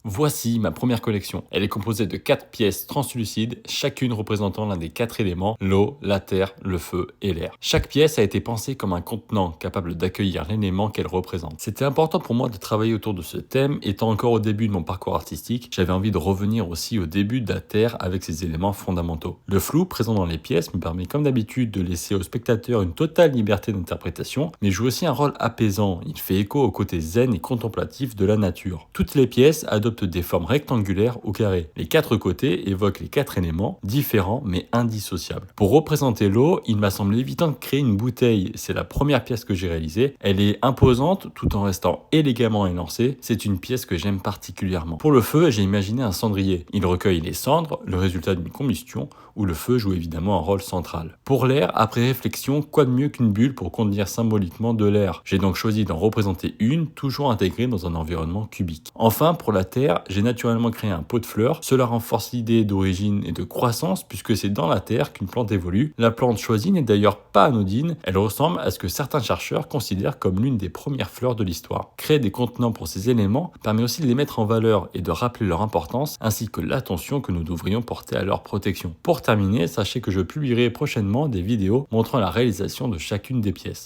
Voici ma première collection. Elle est composée de 4 pièces translucides, chacune représentant l'un des 4 éléments, l'eau, la terre, le feu et l'air. Chaque pièce a été pensée comme un contenant capable d'accueillir l'élément qu'elle représente. C'était important pour moi de travailler autour de ce thème, étant encore au début de mon parcours artistique, j'avais envie de revenir aussi au début de la terre avec ses éléments fondamentaux. Le flou présent dans les pièces me permet comme d'habitude de laisser au spectateur une totale liberté d'interprétation, mais joue aussi un rôle apaisant, il fait écho au côté zen et contemplatif de la nature. Toutes les pièces adoptent des formes rectangulaires ou carrées. Les 4 côtés évoquent les 4 éléments, différents mais indissociables. Pour représenter l'eau, il m'a semblé évident de créer une bouteille. C'est la première pièce que j'ai réalisée. Elle est imposante tout en restant élégamment élancée. C'est une pièce que j'aime particulièrement. Pour le feu, j'ai imaginé un cendrier. Il recueille les cendres, le résultat d'une combustion, où le feu joue évidemment un rôle central. Pour l'air, après réflexion, quoi de mieux qu'une bulle pour contenir symboliquement de l'air? J'ai donc choisi d'en représenter une, toujours intégrée dans un environnement cubique. Enfin, pour la terre, j'ai naturellement créé un pot de fleurs. Cela renforce l'idée d'origine et de croissance puisque c'est dans la terre qu'une plante évolue. La plante choisie n'est d'ailleurs pas anodine, elle ressemble à ce que certains chercheurs considèrent comme l'une des premières fleurs de l'histoire. Créer des contenants pour ces éléments permet aussi de les mettre en valeur et de rappeler leur importance ainsi que l'attention que nous devrions porter à leur protection. Pour terminer, sachez que je publierai prochainement des vidéos montrant la réalisation de chacune des pièces.